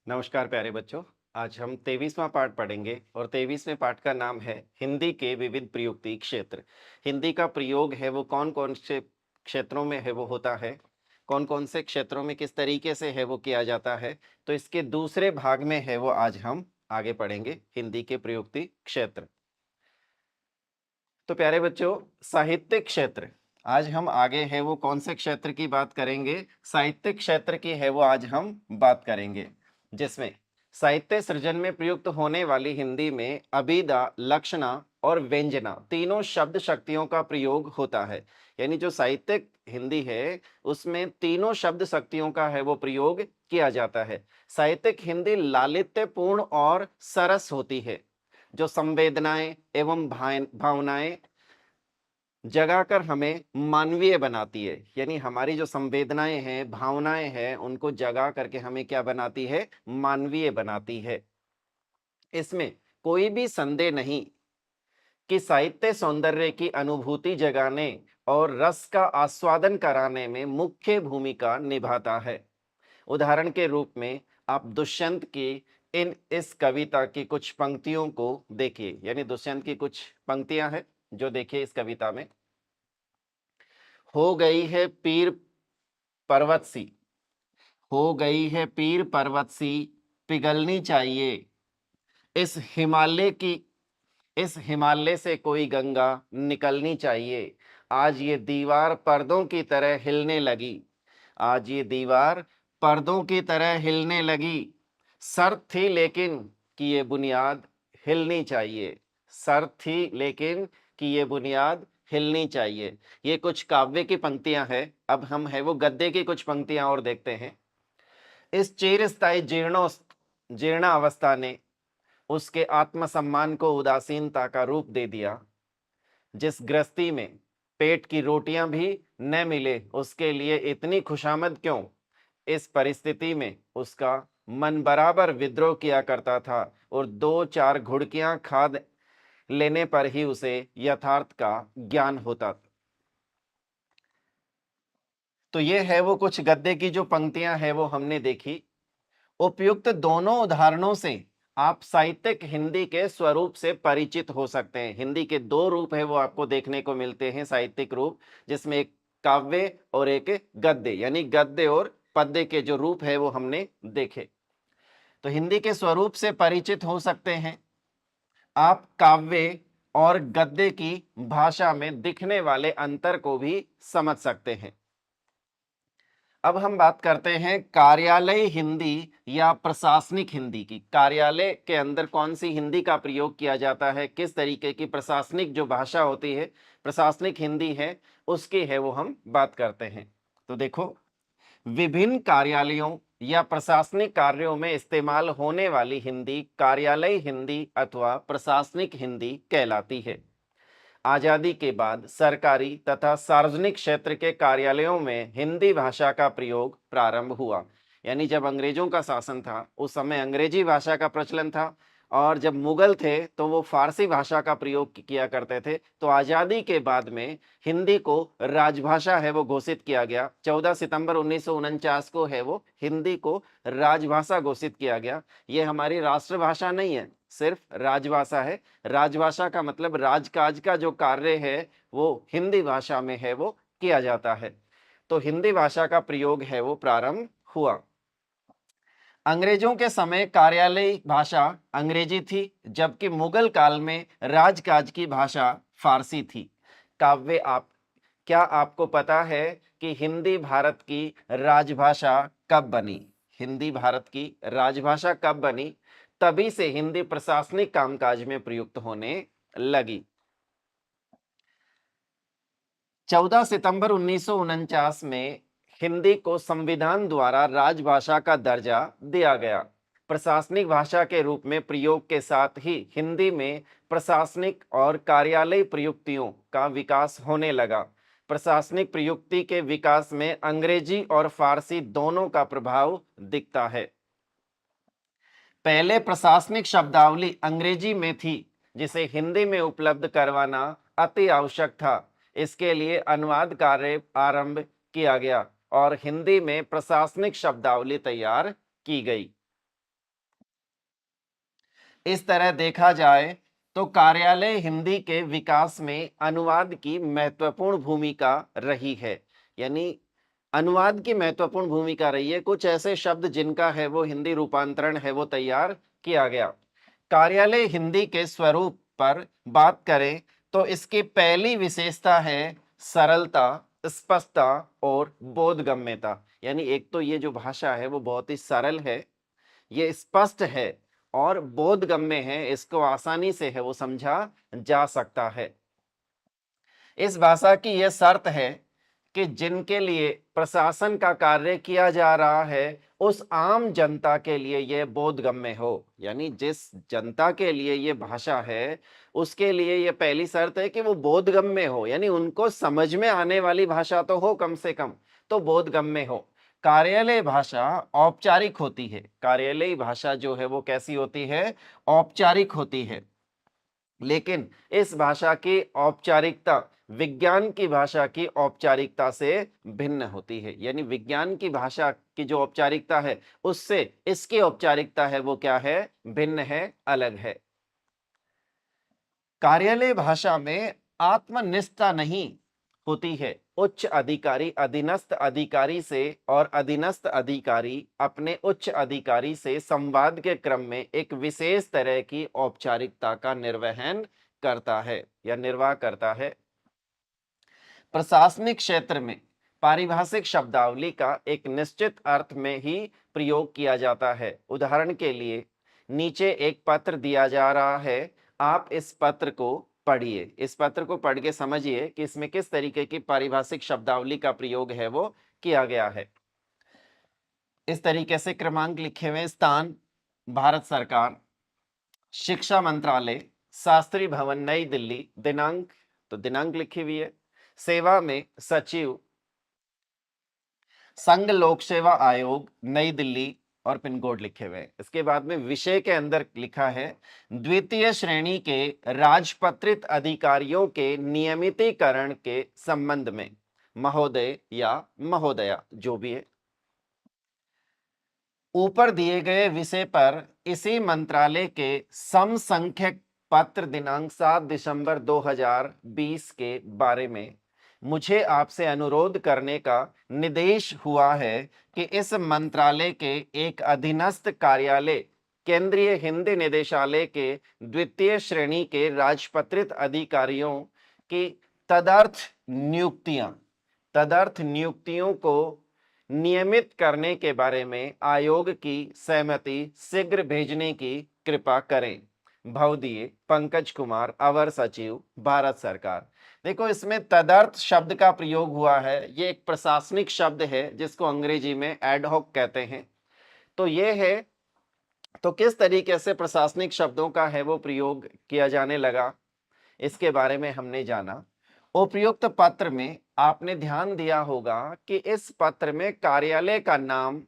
नमस्कार प्यारे बच्चों। आज हम 23वां पाठ पढ़ेंगे और 23वें पाठ का नाम है हिंदी के विविध प्रयुक्ति क्षेत्र। हिंदी का प्रयोग है वो कौन कौन से क्षेत्रों में है वो होता है, कौन कौन से क्षेत्रों में किस तरीके से है वो किया जाता है। तो इसके दूसरे भाग में है वो आज हम आगे पढ़ेंगे हिंदी के प्रयुक्ति क्षेत्र। तो प्यारे बच्चों, साहित्यिक क्षेत्र आज हम आगे है वो कौन से क्षेत्र की बात करेंगे? साहित्यिक क्षेत्र की है वो आज हम बात करेंगे, जिसमें साहित्य सृजन में प्रयुक्त होने वाली हिंदी में अभिधा, लक्षणा और व्यंजना तीनों शब्द शक्तियों का प्रयोग होता है। यानी जो साहित्यिक हिंदी है उसमें तीनों शब्द शक्तियों का है वो प्रयोग किया जाता है। साहित्यिक हिंदी लालित्यपूर्ण और सरस होती है, जो संवेदनाएं एवं भावनाएं जगाकर हमें मानवीय बनाती है। यानी हमारी जो संवेदनाएं हैं, भावनाएं हैं, उनको जगा करके हमें क्या बनाती है? मानवीय बनाती है। इसमें कोई भी संदेह नहीं कि साहित्य सौंदर्य की अनुभूति जगाने और रस का आस्वादन कराने में मुख्य भूमिका निभाता है। उदाहरण के रूप में आप दुष्यंत की इस कविता की कुछ पंक्तियों को देखिए। यानी दुष्यंत की कुछ पंक्तियां हैं जो देखिए इस कविता में। हो गई है पीर पर्वत सी, हो गई है पीर पर्वत सी, पिघलनी चाहिए इस हिमालय की, इस हिमालय से कोई गंगा निकलनी चाहिए। आज ये दीवार पर्दों की तरह हिलने लगी, आज ये दीवार पर्दों की तरह हिलने लगी। शर्त थी लेकिन कि ये बुनियाद हिलनी चाहिए, शर्त थी लेकिन कि ये बुनियाद हिलनी चाहिए। ये कुछ काव्य की पंक्तियां हैं। अब हम है वो गद्य की कुछ पंक्तियां और देखते हैं। इस चिरस्थायी जीर्ण अवस्था ने उसके आत्मसम्मान को उदासीनता का रूप दे दिया। जिस गृहस्थी में पेट की रोटियां भी न मिले उसके लिए इतनी खुशामद क्यों? इस परिस्थिति में उसका मन बराबर विद्रोह किया करता था और दो चार घुड़कियां खा लेने पर ही उसे यथार्थ का ज्ञान होता था। तो ये है वो कुछ गद्य की जो पंक्तियां हैं वो हमने देखी। उपयुक्त दोनों उदाहरणों से आप साहित्यिक हिंदी के स्वरूप से परिचित हो सकते हैं। हिंदी के दो रूप है वो आपको देखने को मिलते हैं, साहित्यिक रूप, जिसमें एक काव्य और एक गद्य, यानी गद्य और पद्य के जो रूप है वो हमने देखे। तो हिंदी के स्वरूप से परिचित हो सकते हैं आप, काव्य और गद्य की भाषा में दिखने वाले अंतर को भी समझ सकते हैं। अब हम बात करते हैं कार्यालय हिंदी या प्रशासनिक हिंदी की। कार्यालय के अंदर कौन सी हिंदी का प्रयोग किया जाता है, किस तरीके की प्रशासनिक जो भाषा होती है, प्रशासनिक हिंदी है, उसकी है वो हम बात करते हैं। तो देखो, विभिन्न कार्यालयों या प्रशासनिक कार्यों में इस्तेमाल होने वाली हिंदी कार्यालय हिंदी अथवा प्रशासनिक हिंदी कहलाती है। आजादी के बाद सरकारी तथा सार्वजनिक क्षेत्र के कार्यालयों में हिंदी भाषा का प्रयोग प्रारंभ हुआ। यानी जब अंग्रेजों का शासन था उस समय अंग्रेजी भाषा का प्रचलन था, और जब मुगल थे तो वो फारसी भाषा का प्रयोग किया करते थे। तो आजादी के बाद में हिंदी को राजभाषा है वो घोषित किया गया। 14 सितंबर 1949 को है वो हिंदी को राजभाषा घोषित किया गया। ये हमारी राष्ट्रभाषा नहीं है, सिर्फ राजभाषा है। राजभाषा का मतलब राजकाज का जो कार्य है वो हिंदी भाषा में है वो किया जाता है। तो हिंदी भाषा का प्रयोग है वो प्रारंभ हुआ। अंग्रेजों के समय कार्यालय भाषा अंग्रेजी थी, जबकि मुगल काल में राजकाज की भाषा फारसी थी। काव्य आप, क्या आपको पता है कि हिंदी भारत की राजभाषा कब बनी? हिंदी भारत की राजभाषा कब बनी? तभी से हिंदी प्रशासनिक कामकाज में प्रयुक्त होने लगी। 14 सितंबर 1949 में हिंदी को संविधान द्वारा राजभाषा का दर्जा दिया गया। प्रशासनिक भाषा के रूप में प्रयोग के साथ ही हिंदी में प्रशासनिक और कार्यालय प्रयुक्तियों का विकास होने लगा। प्रशासनिक प्रयुक्ति के विकास में अंग्रेजी और फारसी दोनों का प्रभाव दिखता है। पहले प्रशासनिक शब्दावली अंग्रेजी में थी, जिसे हिंदी में उपलब्ध करवाना अति आवश्यक था। इसके लिए अनुवाद कार्य आरंभ किया गया और हिंदी में प्रशासनिक शब्दावली तैयार की गई। इस तरह देखा जाए तो कार्यालय हिंदी के विकास में अनुवाद की महत्वपूर्ण भूमिका रही है। यानी अनुवाद की महत्वपूर्ण भूमिका रही है। कुछ ऐसे शब्द जिनका है वो हिंदी रूपांतरण है वो तैयार किया गया। कार्यालय हिंदी के स्वरूप पर बात करें तो इसकी पहली विशेषता है सरलता, स्पष्टता और बोधगम्यता। यानी एक तो ये जो भाषा है वो बहुत ही सरल है, ये स्पष्ट है और बोधगम्य है, इसको आसानी से है वो समझा जा सकता है। इस भाषा की यह शर्त है कि जिनके लिए प्रशासन का कार्य किया जा रहा है उस आम जनता के लिए यह बोधगम्य हो। यानी जिस जनता के लिए ये भाषा है उसके लिए यह पहली शर्त है कि वो बोधगम्य हो, यानी उनको समझ में आने वाली भाषा तो हो, कम से कम तो बोधगम्य हो। कार्यालय भाषा औपचारिक होती है। कार्यालयी भाषा जो है वो कैसी होती है? औपचारिक होती है। लेकिन इस भाषा की औपचारिकता विज्ञान की भाषा की औपचारिकता से भिन्न होती है। यानी विज्ञान की भाषा की जो औपचारिकता है उससे इसकी औपचारिकता है वो क्या है? भिन्न है, अलग है। कार्यालय भाषा में आत्मनिष्ठता नहीं होती है। उच्च अधिकारी अधीनस्थ अधिकारी से और अधीनस्थ अधिकारी अपने उच्च अधिकारी से संवाद के क्रम में एक विशेष तरह की औपचारिकता का निर्वहन करता है या निर्वाह करता है। प्रशासनिक क्षेत्र में पारिभाषिक शब्दावली का एक निश्चित अर्थ में ही प्रयोग किया जाता है। उदाहरण के लिए नीचे एक पत्र दिया जा रहा है, आप इस पत्र को पढ़िए। इस पत्र को पढ़ के समझिए कि इसमें किस तरीके की पारिभाषिक शब्दावली का प्रयोग है वो किया गया है। इस तरीके से क्रमांक लिखे हुए, स्थान भारत सरकार, शिक्षा मंत्रालय, शास्त्री भवन नई दिल्ली, दिनांक तो दिनांक लिखी हुई है, सेवा में सचिव, संघ लोक सेवा आयोग नई दिल्ली और पिन कोड लिखे हुए हैं। इसके बाद में विषय के अंदर लिखा है द्वितीय श्रेणी के राजपत्रित अधिकारियों के नियमितीकरण के संबंध में महोदय या महोदया जो भी है। ऊपर दिए गए विषय पर इसी मंत्रालय के समसंख्यक पत्र दिनांक 7 दिसंबर 2020 के बारे में मुझे आपसे अनुरोध करने का निर्देश हुआ है कि इस मंत्रालय के एक अधीनस्थ कार्यालय केंद्रीय हिंदी निदेशालय के द्वितीय श्रेणी के राजपत्रित अधिकारियों की तदर्थ नियुक्तियों को नियमित करने के बारे में आयोग की सहमति शीघ्र भेजने की कृपा करें। भवदीय पंकज कुमार, अवर सचिव, भारत सरकार। देखो इसमें तदर्थ शब्द का प्रयोग हुआ है। ये एक प्रशासनिक शब्द है जिसको अंग्रेजी में एडहॉक कहते हैं। तो ये है, तो किस तरीके से प्रशासनिक शब्दों का है वो प्रयोग किया जाने लगा, इसके बारे में हमने जाना। उपयुक्त पत्र में आपने ध्यान दिया होगा कि इस पत्र में कार्यालय का नाम,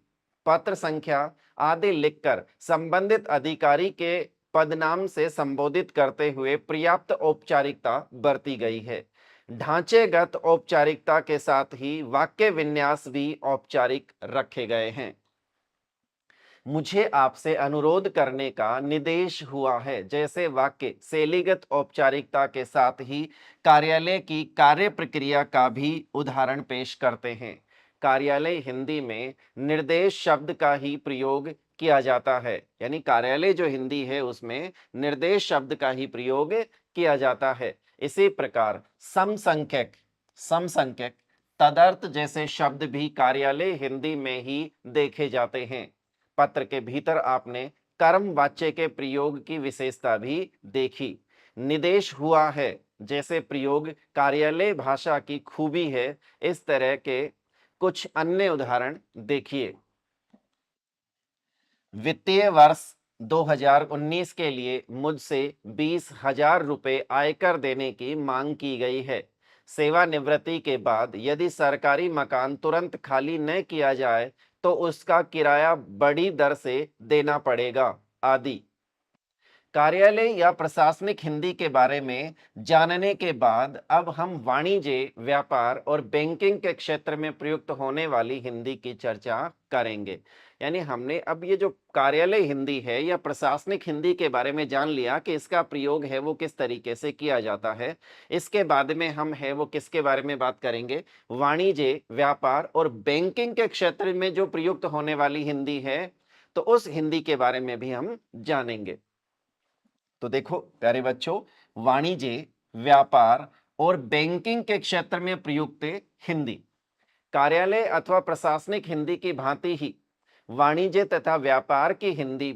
पत्र संख्या आदि लिखकर संबंधित अधिकारी के पदनाम से संबोधित करते हुए पर्याप्त औपचारिकता बरती गई है। ढांचेगत औपचारिकता के साथ ही वाक्य विन्यास भी औपचारिक रखे गए हैं। मुझे आपसे अनुरोध करने का निर्देश हुआ है जैसे वाक्य शैलीगत औपचारिकता के साथ ही कार्यालय की कार्य प्रक्रिया का भी उदाहरण पेश करते हैं। कार्यालय हिंदी में निर्देश शब्द का ही प्रयोग किया जाता है। यानी कार्यालय जो हिंदी है उसमें निर्देश शब्द का ही प्रयोग किया जाता है। इसी प्रकार समसंख्यक, तदर्थ जैसे शब्द भी कार्यालय हिंदी में ही देखे जाते हैं। पत्र के भीतर आपने कर्म वाच्य के प्रयोग की विशेषता भी देखी। निर्देश हुआ है जैसे प्रयोग कार्यालय भाषा की खूबी है। इस तरह के कुछ अन्य उदाहरण देखिए। वित्तीय वर्ष 2019 के लिए मुझसे 20,000 रुपए आयकर देने की मांग की गई है। सेवानिवृत्ति के बाद यदि सरकारी मकान तुरंत खाली न किया जाए तो उसका किराया बड़ी दर से देना पड़ेगा आदि। कार्यालय या प्रशासनिक हिंदी के बारे में जानने के बाद अब हम वाणिज्य, व्यापार और बैंकिंग के क्षेत्र में प्रयुक्त होने वाली हिंदी की चर्चा करेंगे। यानी हमने अब ये जो कार्यालय हिंदी है या प्रशासनिक हिंदी के बारे में जान लिया कि इसका प्रयोग है वो किस तरीके से किया जाता है। इसके बाद में हम है वो किसके बारे में बात करेंगे, वाणिज्य, व्यापार और बैंकिंग के क्षेत्र में जो प्रयुक्त होने वाली हिंदी है, तो उस हिंदी के बारे में भी हम जानेंगे। तो देखो प्यारे बच्चों, वाणिज्य, व्यापार और बैंकिंग के क्षेत्र में प्रयुक्त हिंदी, कार्यालय अथवा प्रशासनिक हिंदी की भांति ही वाणिज्य तथा व्यापार की हिंदी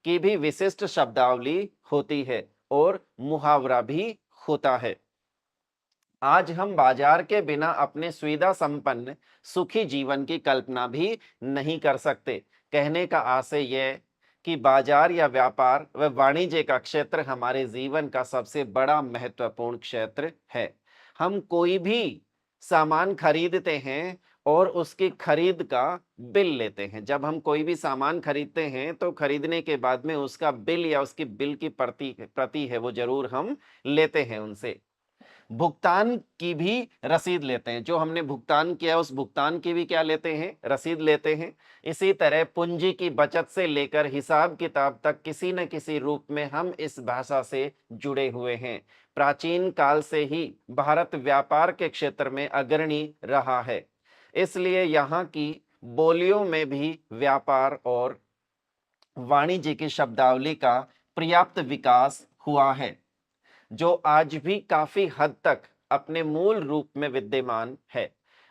की भी विशिष्ट शब्दावली होती है और मुहावरा भी होता है। आज हम बाजार के बिना अपने सुविधा संपन्न सुखी जीवन की कल्पना भी नहीं कर सकते। कहने का आशय यह कि बाजार या व्यापार व वाणिज्य का क्षेत्र हमारे जीवन का सबसे बड़ा महत्वपूर्ण क्षेत्र है। हम कोई भी सामान खरीदते हैं और उसकी खरीद का बिल लेते हैं। जब हम कोई भी सामान खरीदते हैं तो खरीदने के बाद में उसका बिल या उसकी बिल की प्रति है वो जरूर हम लेते हैं उनसे। भुगतान की भी रसीद लेते हैं, जो हमने भुगतान किया उस भुगतान की भी क्या लेते हैं, रसीद लेते हैं। इसी तरह पूंजी की बचत से लेकर हिसाब किताब तक किसी न किसी रूप में हम इस भाषा से जुड़े हुए हैं। प्राचीन काल से ही भारत व्यापार के क्षेत्र में अग्रणी रहा है, इसलिए यहाँ की बोलियों में भी व्यापार और वाणिज्य की शब्दावली का पर्याप्त विकास हुआ है, जो आज भी काफी हद तक अपने मूल रूप में विद्यमान है।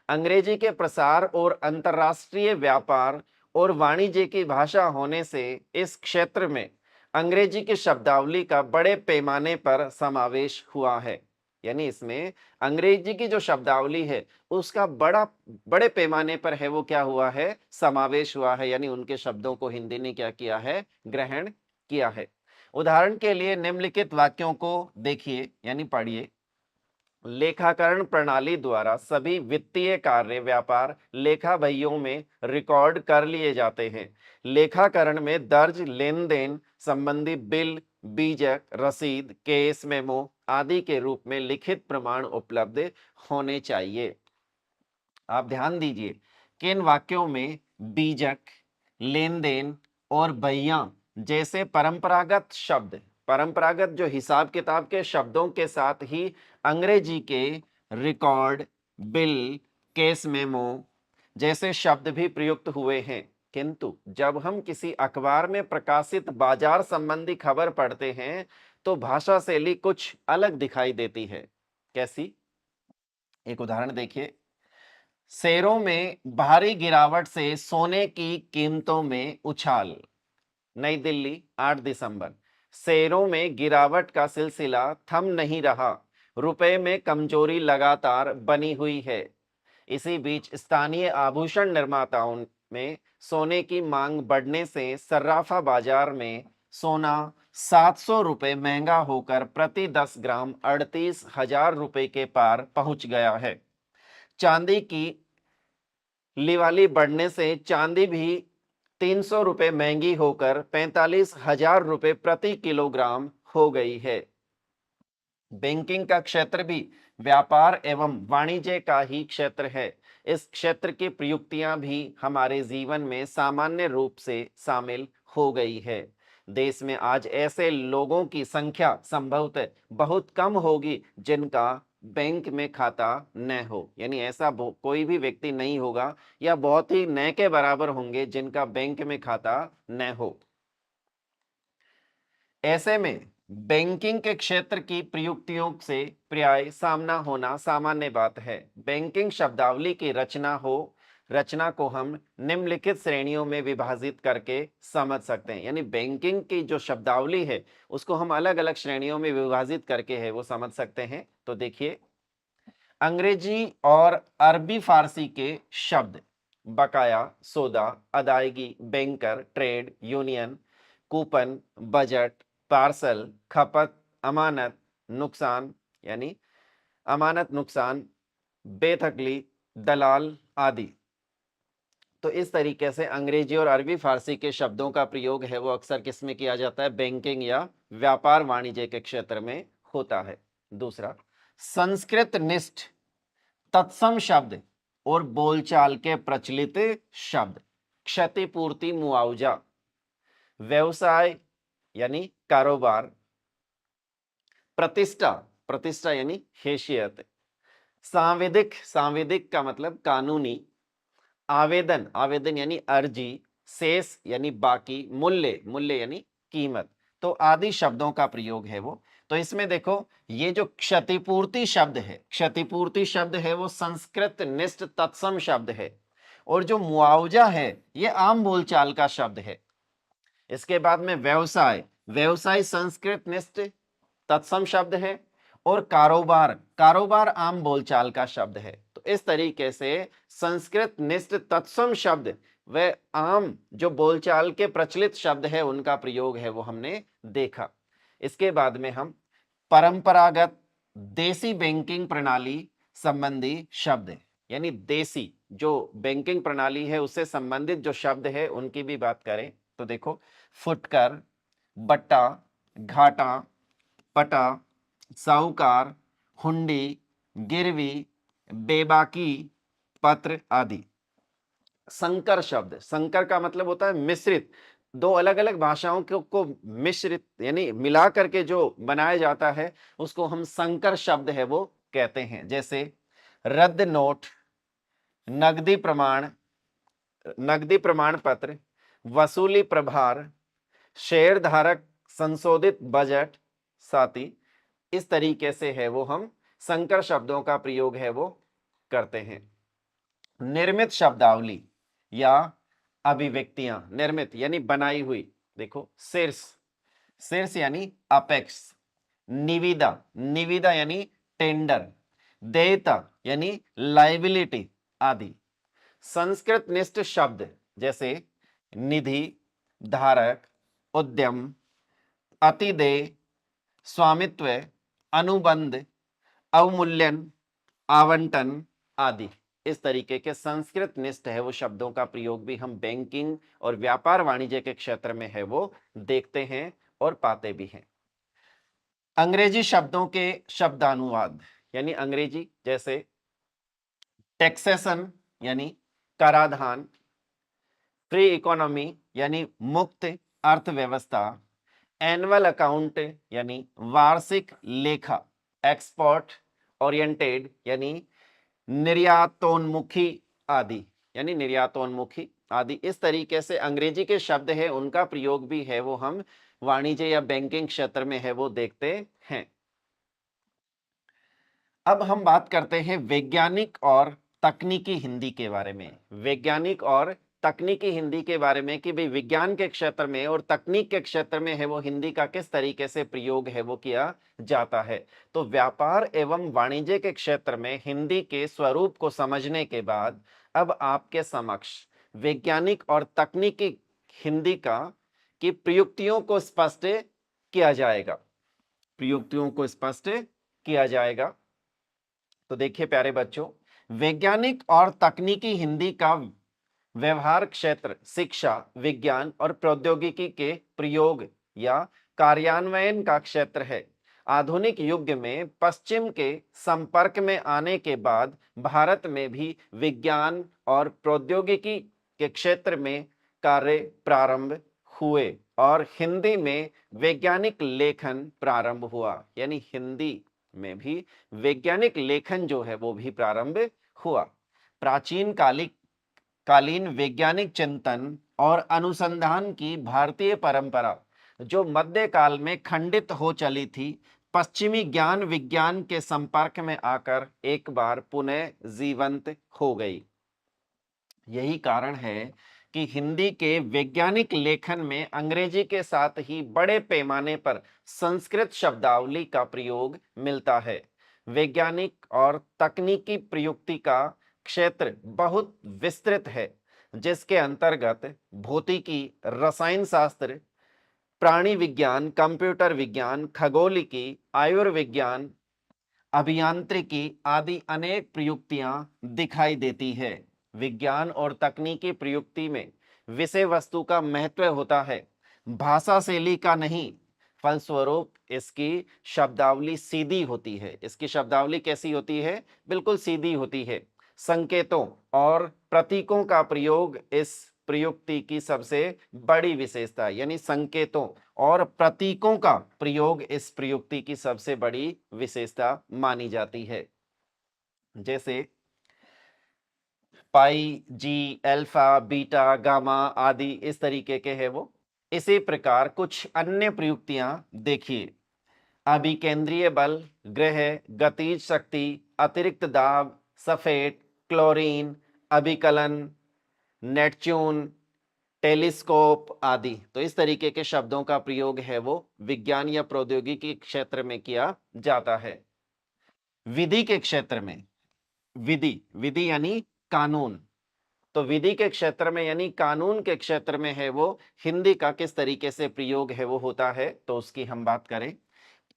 अंग्रेजी के प्रसार और अंतर्राष्ट्रीय व्यापार और वाणिज्य की भाषा होने से इस क्षेत्र में अंग्रेजी की शब्दावली का बड़े पैमाने पर समावेश हुआ है। यानी इसमें अंग्रेजी की जो शब्दावली है उसका बड़े पैमाने पर है वो क्या हुआ है, समावेश हुआ है। यानी उनके शब्दों को हिंदी ने क्या किया है, ग्रहण किया है। उदाहरण के लिए निम्नलिखित वाक्यों को देखिए यानी पढ़िए। लेखाकरण प्रणाली द्वारा सभी वित्तीय कार्य व्यापार लेखा बहियों में रिकॉर्ड कर लिए जाते हैं। लेखाकरण में दर्ज लेन देन संबंधी बिल, बीजक, रसीद, केस मेमो आदि के रूप में लिखित प्रमाण उपलब्ध होने चाहिए। आप ध्यान दीजिए कि इन वाक्यों में बीजक, लेन देन और बहियां जैसे परंपरागत शब्द, परंपरागत जो हिसाब किताब के शब्दों के साथ ही अंग्रेजी के रिकॉर्ड, बिल, केस मेमो जैसे शब्द भी प्रयुक्त हुए हैं। किंतु जब हम किसी अखबार में प्रकाशित बाजार संबंधी खबर पढ़ते हैं तो भाषा शैली कुछ अलग दिखाई देती है। कैसी? एक उदाहरण देखिए। शेयरों में भारी गिरावट से सोने की कीमतों में उछाल। नई दिल्ली 8 दिसंबर। शेयरों में गिरावट का सिलसिला थम नहीं रहा, रुपए में कमजोरी लगातार बनी हुई है। इसी बीच स्थानीय आभूषण निर्माताओं में सोने की मांग बढ़ने से सर्राफा बाजार में सोना 700 रुपए महंगा होकर प्रति 10 ग्राम 38,000 रुपए के पार पहुंच गया है। चांदी की लिवाली बढ़ने से चांदी भी 300 रुपए महंगी होकर 45,000 रुपए प्रति किलोग्राम हो गई है। बैंकिंग का क्षेत्र भी व्यापार एवं वाणिज्य का ही क्षेत्र है। इस क्षेत्र की प्रयुक्तियां भी हमारे जीवन में सामान्य रूप से शामिल हो गई है। देश में आज ऐसे लोगों की संख्या संभवतः बहुत कम होगी जिनका बैंक में खाता न हो। यानी ऐसा कोई भी व्यक्ति नहीं होगा या बहुत ही न के बराबर होंगे जिनका बैंक में खाता न हो। ऐसे में बैंकिंग के क्षेत्र की प्रयुक्तियों से प्राय सामना होना सामान्य बात है। बैंकिंग शब्दावली की रचना को हम निम्नलिखित श्रेणियों में विभाजित करके समझ सकते हैं। यानी बैंकिंग की जो शब्दावली है उसको हम अलग अलग श्रेणियों में विभाजित करके है वो समझ सकते हैं। तो देखिए, अंग्रेजी और अरबी फारसी के शब्द बकाया, सौदा, अदायगी, banker, trade union, coupon, budget, parcel, खपत, अमानत, नुकसान यानी अमानत नुकसान, बेथकली, दलाल आदि। तो इस तरीके से अंग्रेजी और अरबी फारसी के शब्दों का प्रयोग है वो अक्सर किसमें किया जाता है, बैंकिंग या व्यापार वाणिज्य के क्षेत्र में होता है। दूसरा, संस्कृत निष्ठ तत्सम शब्द और बोलचाल के प्रचलित शब्द। क्षतिपूर्ति मुआवजा, व्यवसाय यानी कारोबार, प्रतिष्ठा, प्रतिष्ठा यानी हैसियत, सांविधिक, सांविधिक का मतलब कानूनी, आवेदन, आवेदन यानी अर्जी, शेष यानी बाकी, मूल्य, मूल्य यानी कीमत। तो आदि शब्दों का प्रयोग है वो। तो इसमें देखो ये जो क्षतिपूर्ति शब्द है, क्षतिपूर्ति शब्द है वो संस्कृत निष्ठ तत्सम शब्द है, और जो मुआवजा है ये आम बोलचाल का शब्द है। इसके बाद में व्यवसाय, व्यवसाय संस्कृत निष्ठ तत्सम शब्द है, और कारोबार, कारोबार आम बोलचाल का शब्द है। तो इस तरीके से संस्कृत निष्ठ तत्सम शब्द व आम जो बोलचाल के प्रचलित शब्द है उनका प्रयोग है वो हमने देखा। इसके बाद में हम परंपरागत देसी बैंकिंग प्रणाली संबंधी शब्द यानी देसी जो बैंकिंग प्रणाली है उससे संबंधित जो शब्द है उनकी भी बात करें तो देखो फुटकर, बट्टा, घाटा, पटा, साहूकार, हुंडी, गिरवी, बेबाकी, पत्र आदि। संकर शब्द, संकर का मतलब होता है मिश्रित, दो अलग अलग भाषाओं को मिश्रित यानी मिला करके जो बनाया जाता है उसको हम संकर शब्द है वो कहते हैं। जैसे रद्द नोट, नगदी प्रमाण, नगदी प्रमाण पत्र, वसूली प्रभार, शेयर धारक संशोधित बजट साथी। इस तरीके से है वो हम संकर शब्दों का प्रयोग है वो करते हैं। निर्मित शब्दावली या अभिव्यक्तियां, निर्मित यानी बनाई हुई, देखो शीर्ष, शीर्ष यानी अपेक्स, निविदा, निविदा यानी टेंडर, देयता यानी लाइबिलिटी आदि। संस्कृत निष्ठ शब्द जैसे निधि, धारक, उद्यम, अतिदेय, स्वामित्व, अनुबंध, अवमूल्यन, आवंटन आदि। इस तरीके के संस्कृत निष्ठ है वो शब्दों का प्रयोग भी हम बैंकिंग और व्यापार वाणिज्य के क्षेत्र में है वो देखते हैं और पाते भी हैं। अंग्रेजी शब्दों के शब्दानुवाद यानी अंग्रेजी जैसे टैक्सेशन यानी कराधान, फ्री इकोनॉमी यानी मुक्त अर्थव्यवस्था, एनुअल अकाउंट यानी वार्षिक लेखा, एक्सपोर्ट ओरिएंटेड यानी निर्यातोन्मुखी आदि, यानी निर्यातोन्मुखी आदि। इस तरीके से अंग्रेजी के शब्द है उनका प्रयोग भी है वो हम वाणिज्य या बैंकिंग क्षेत्र में है वो देखते हैं। अब हम बात करते हैं वैज्ञानिक और तकनीकी हिंदी के बारे में। वैज्ञानिक और तकनीकी हिंदी के बारे में कि भाई विज्ञान के क्षेत्र में और तकनीक के क्षेत्र में है वो हिंदी का किस तरीके से प्रयोग है वो किया जाता है। तो व्यापार एवं वाणिज्य के क्षेत्र में हिंदी के स्वरूप को समझने के बाद अब आपके समक्ष वैज्ञानिक और तकनीकी हिंदी का की प्रयुक्तियों को स्पष्ट किया जाएगा, प्रयुक्तियों को स्पष्ट किया जाएगा। तो देखिए प्यारे बच्चों, वैज्ञानिक और तकनीकी हिंदी का व्यवहार क्षेत्र शिक्षा, विज्ञान और प्रौद्योगिकी के प्रयोग या कार्यान्वयन का क्षेत्र है। आधुनिक युग में पश्चिम के संपर्क में आने के बाद भारत में भी विज्ञान और प्रौद्योगिकी के क्षेत्र में कार्य प्रारंभ हुए और हिंदी में वैज्ञानिक लेखन प्रारंभ हुआ, यानी हिंदी में भी वैज्ञानिक लेखन जो है वो भी प्रारंभ हुआ। प्राचीन कालीन वैज्ञानिक चिंतन और अनुसंधान की भारतीय परंपरा जो मध्यकाल में खंडित हो चली थी, पश्चिमी ज्ञान विज्ञान के संपर्क में आकर एक बार पुनः जीवंत हो गई। यही कारण है कि हिंदी के वैज्ञानिक लेखन में अंग्रेजी के साथ ही बड़े पैमाने पर संस्कृत शब्दावली का प्रयोग मिलता है। वैज्ञानिक और तकनीकी प्रयुक्ति का क्षेत्र बहुत विस्तृत है, जिसके अंतर्गत भौतिकी, रसायन शास्त्र, प्राणी विज्ञान, कंप्यूटर विज्ञान, खगोलिकी, आयुर्विज्ञान, अभियांत्रिकी आदि अनेक प्रयुक्तियां दिखाई देती है। विज्ञान और तकनीकी प्रयुक्ति में विषय वस्तु का महत्व होता है, भाषा शैली का नहीं। फलस्वरूप इसकी शब्दावली सीधी होती है। इसकी शब्दावली कैसी होती है? बिल्कुल सीधी होती है। संकेतों और प्रतीकों का प्रयोग इस प्रयुक्ति की सबसे बड़ी विशेषता, यानी संकेतों और प्रतीकों का प्रयोग इस प्रयुक्ति की सबसे बड़ी विशेषता मानी जाती है। जैसे पाई, जी, अल्फा, बीटा, गामा आदि इस तरीके के है वो। इसी प्रकार कुछ अन्य प्रयुक्तियां देखिए। अभिकेंद्रीय बल, ग्रह, गतिज शक्ति, अतिरिक्त दाब, सफेद, क्लोरीन, अभिकलन, नेपच्यून, टेलीस्कोप आदि। तो इस तरीके के शब्दों का प्रयोग है वो विज्ञान या प्रौद्योगिकी क्षेत्र में किया जाता है। विधि के क्षेत्र में, विधि विधि यानी कानून, तो विधि के क्षेत्र में यानी कानून के क्षेत्र में है वो हिंदी का किस तरीके से प्रयोग है वो होता है, तो उसकी हम बात करें।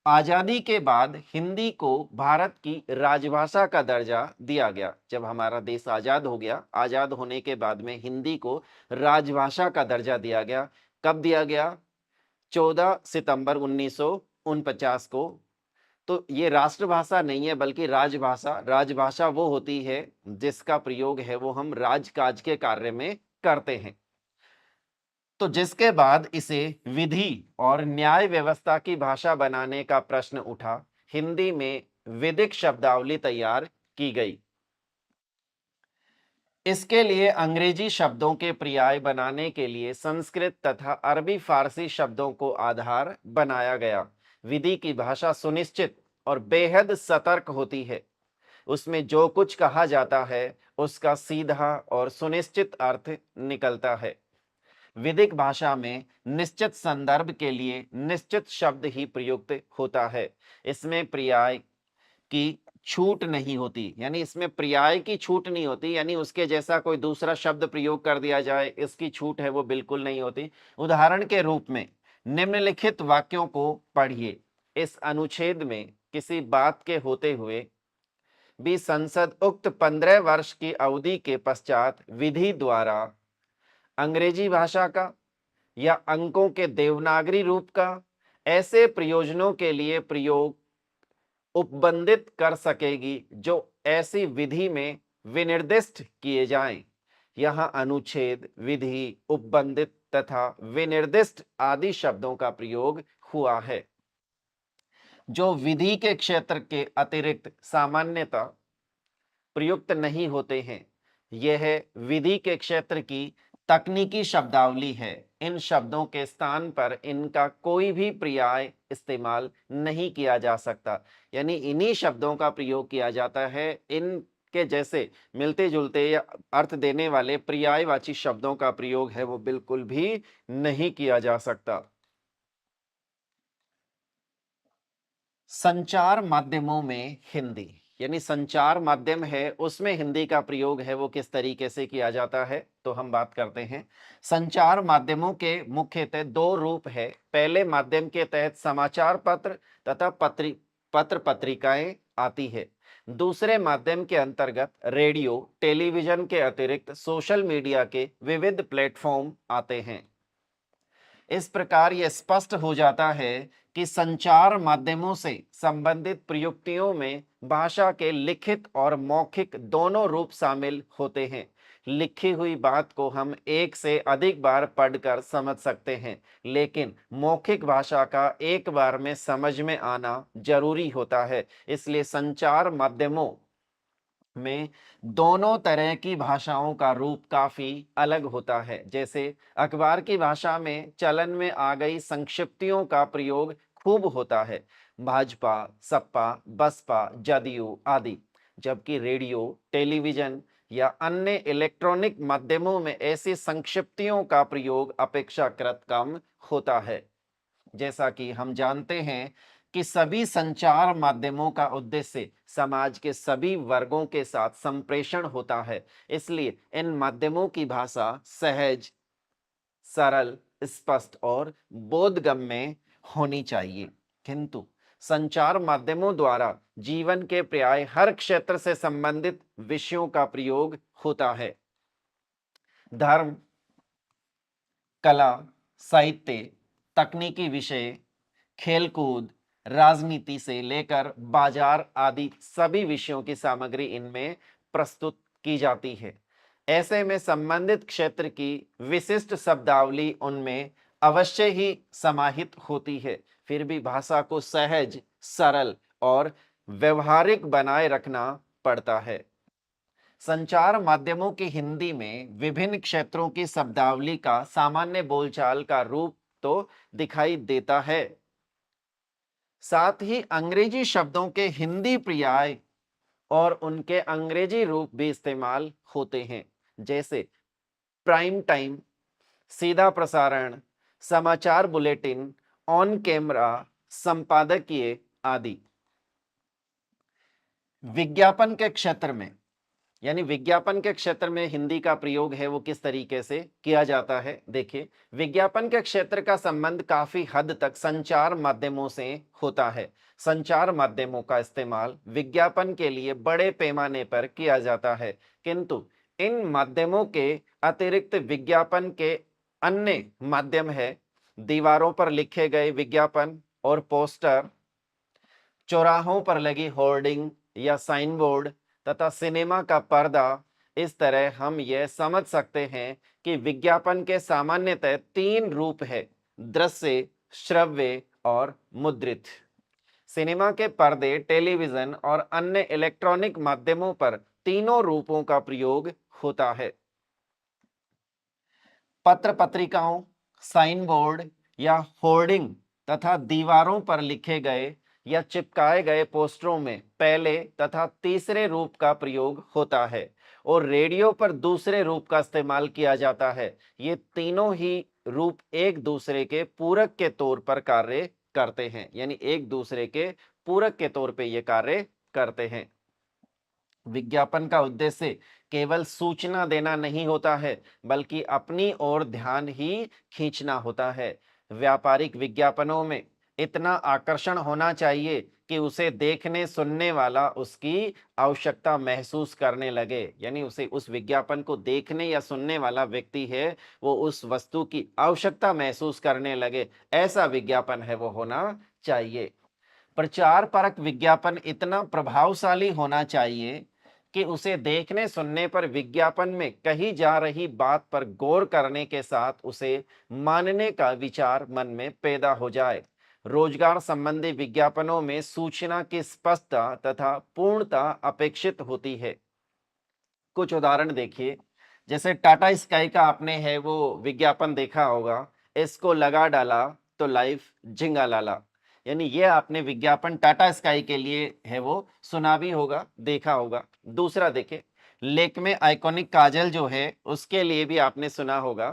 आजादी के बाद हिंदी को भारत की राजभाषा का दर्जा दिया गया। जब हमारा देश आजाद हो गया, आजाद होने के बाद में हिंदी को राजभाषा का दर्जा दिया गया। कब दिया गया? 14 सितंबर 1949 को। तो ये राष्ट्रभाषा नहीं है बल्कि राजभाषा। राजभाषा वो होती है जिसका प्रयोग है वो हम राजकाज के कार्य में करते हैं। तो जिसके बाद इसे विधि और न्याय व्यवस्था की भाषा बनाने का प्रश्न उठा। हिंदी में विधिक शब्दावली तैयार की गई। इसके लिए अंग्रेजी शब्दों के पर्याय बनाने के लिए संस्कृत तथा अरबी फारसी शब्दों को आधार बनाया गया। विधि की भाषा सुनिश्चित और बेहद सतर्क होती है। उसमें जो कुछ कहा जाता है उसका सीधा और सुनिश्चित अर्थ निकलता है। विधिक भाषा में निश्चित संदर्भ के लिए निश्चित शब्द ही प्रयुक्त होता है। इसमें पर्याय की छूट नहीं होती, यानी इसमें पर्याय की छूट नहीं होती, यानी उसके जैसा कोई दूसरा शब्द प्रयोग कर दिया जाए इसकी छूट है वो बिल्कुल नहीं होती। उदाहरण के रूप में निम्नलिखित वाक्यों को पढ़िए। इस अनुच्छेद में किसी बात के होते हुए भी संसद उक्त 15 वर्ष की अवधि के पश्चात विधि द्वारा अंग्रेजी भाषा का या अंकों के देवनागरी रूप का ऐसे प्रयोजनों के लिए प्रयोग उपबंधित कर सकेगी जो ऐसी विधि में विनिर्दिष्ट किए जाएं। यहाँ अनुच्छेद, विधि, उपबंधित तथा विनिर्दिष्ट आदि शब्दों का प्रयोग हुआ है जो विधि के क्षेत्र के अतिरिक्त सामान्यतः प्रयुक्त नहीं होते हैं। यह विधि के क्षेत्र की तकनीकी शब्दावली है। इन शब्दों के स्थान पर इनका कोई भी पर्याय इस्तेमाल नहीं किया जा सकता, यानी इन्हीं शब्दों का प्रयोग किया जाता है। इनके जैसे मिलते जुलते या अर्थ देने वाले पर्यायवाची शब्दों का प्रयोग है वो बिल्कुल भी नहीं किया जा सकता। संचार माध्यमों में हिंदी, यानी संचार माध्यम है उसमें हिंदी का प्रयोग है वो किस तरीके से किया जाता है, तो हम बात करते हैं। संचार माध्यमों के मुख्यतः दो रूप है। पहले माध्यम के तहत समाचार पत्र तथा पत्र पत्रिकाएं आती है। दूसरे माध्यम के अंतर्गत रेडियो, टेलीविजन के अतिरिक्त सोशल मीडिया के विविध प्लेटफॉर्म आते हैं। इस प्रकार यह स्पष्ट हो जाता है कि संचार माध्यमों से संबंधित प्रयुक्तियों में भाषा के लिखित और मौखिक दोनों रूप शामिल होते हैं। लिखी हुई बात को हम एक से अधिक बार पढ़कर समझ सकते हैं, लेकिन मौखिक भाषा का एक बार में समझ में आना जरूरी होता है। इसलिए संचार माध्यमों में दोनों तरह की भाषाओं का रूप काफी अलग होता है। जैसे अखबार की भाषा में चलन में आ गई संक्षिप्तियों का प्रयोग खूब होता है, भाजपा, सपा, बसपा, जदयू आदि। जबकि रेडियो, टेलीविजन या अन्य इलेक्ट्रॉनिक माध्यमों में ऐसी संक्षिप्तियों का प्रयोग अपेक्षाकृत कम होता है। जैसा कि हम जानते हैं कि सभी संचार माध्यमों का उद्देश्य समाज के सभी वर्गों के साथ संप्रेषण होता है। इसलिए इन माध्यमों की भाषा सहज, सरल, स्पष्ट और बोधगम्य होनी चाहिए। किंतु संचार माध्यमों द्वारा जीवन के प्राय हर क्षेत्र से संबंधित विषयों का प्रयोग होता है। धर्म, कला, साहित्य, तकनीकी विषय, खेलकूद, राजनीति से लेकर बाजार आदि सभी विषयों की सामग्री इनमें प्रस्तुत की जाती है। ऐसे में संबंधित क्षेत्र की विशिष्ट शब्दावली उनमें अवश्य ही समाहित होती है। फिर भी भाषा को सहज, सरल और व्यवहारिक बनाए रखना पड़ता है। संचार माध्यमों की हिंदी में विभिन्न क्षेत्रों की शब्दावली का सामान्य बोलचाल का रूप तो दिखाई देता है, साथ ही अंग्रेजी शब्दों के हिंदी पर्याय और उनके अंग्रेजी रूप भी इस्तेमाल होते हैं, जैसे प्राइम टाइम, सीधा प्रसारण, समाचार बुलेटिन, ऑन कैमरा, संपादकीय आदि। विज्ञापन के क्षेत्र में, यानी विज्ञापन के क्षेत्र में हिंदी का प्रयोग है वो किस तरीके से किया जाता है। देखिए, विज्ञापन के क्षेत्र का संबंध काफी हद तक संचार माध्यमों से होता है। संचार माध्यमों का इस्तेमाल विज्ञापन के लिए बड़े पैमाने पर किया जाता है, किंतु इन माध्यमों के अतिरिक्त विज्ञापन के अन्य माध्यम है दीवारों पर लिखे गए विज्ञापन और पोस्टर, चौराहों पर लगी होर्डिंग या साइन बोर्ड तथा सिनेमा का पर्दा। इस तरह हम यह समझ सकते हैं कि विज्ञापन के सामान्यतः तीन रूप है: दृश्य, श्रव्य और मुद्रित। सिनेमा के पर्दे, टेलीविजन और अन्य इलेक्ट्रॉनिक माध्यमों पर तीनों रूपों का प्रयोग होता है। पत्र पत्रिकाओं, साइन बोर्ड या होर्डिंग तथा दीवारों पर लिखे गए या चिपकाए गए पोस्टरों में पहले तथा तीसरे रूप का प्रयोग होता है और रेडियो पर दूसरे रूप का इस्तेमाल किया जाता है। ये तीनों ही रूप एक दूसरे के पूरक के तौर पर कार्य करते हैं, यानी एक दूसरे के पूरक के तौर पे ये कार्य करते हैं। विज्ञापन का उद्देश्य केवल सूचना देना नहीं होता है, बल्कि अपनी ओर ध्यान ही खींचना होता है। व्यापारिक विज्ञापनों में इतना आकर्षण होना चाहिए कि उसे देखने सुनने वाला उसकी आवश्यकता महसूस करने लगे, यानी उसे उस विज्ञापन को देखने या सुनने वाला व्यक्ति है वो उस वस्तु की आवश्यकता महसूस करने लगे, ऐसा विज्ञापन है वो होना चाहिए। प्रचार परक विज्ञापन इतना प्रभावशाली होना चाहिए कि उसे देखने सुनने पर विज्ञापन में कही जा रही बात पर गौर करने के साथ उसे मानने का विचार मन में पैदा हो जाए। रोजगार संबंधी विज्ञापनों में सूचना की स्पष्टता तथा पूर्णता अपेक्षित होती है। कुछ उदाहरण देखिए, जैसे टाटा स्काई का आपने है वो विज्ञापन देखा होगा, इसको लगा डाला तो लाइफ झिंगा लाला। यानी ये आपने विज्ञापन टाटा स्काई के लिए है वो सुना भी होगा, देखा होगा। दूसरा देखिए, लेक्मे आइकॉनिक काजल जो है उसके लिए भी आपने सुना होगा,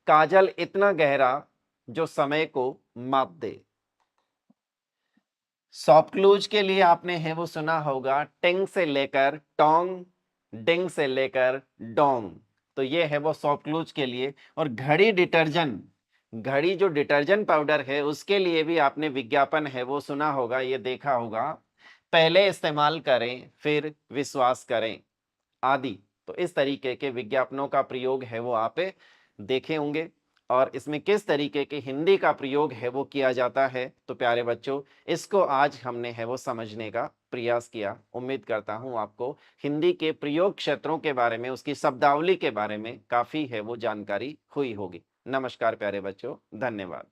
काजल इतना गहरा जो समय को माप दे। सॉफ्ट क्लूज के लिए आपने है वो सुना होगा, टिंग से लेकर टोंग, डिंग से लेकर डोंग। तो ये है वो सॉफ्ट क्लूज के लिए। और घड़ी डिटर्जेंट, घड़ी जो डिटर्जेंट पाउडर है उसके लिए भी आपने विज्ञापन है वो सुना होगा, ये देखा होगा, पहले इस्तेमाल करें फिर विश्वास करें आदि। तो इस तरीके के विज्ञापनों का प्रयोग है वो आप देखे होंगे। और इसमें किस तरीके की हिंदी का प्रयोग है वो किया जाता है, तो प्यारे बच्चों इसको आज हमने है वो समझने का प्रयास किया। उम्मीद करता हूं आपको हिंदी के प्रयोग क्षेत्रों के बारे में, उसकी शब्दावली के बारे में काफी है वो जानकारी हुई होगी। नमस्कार प्यारे बच्चों, धन्यवाद।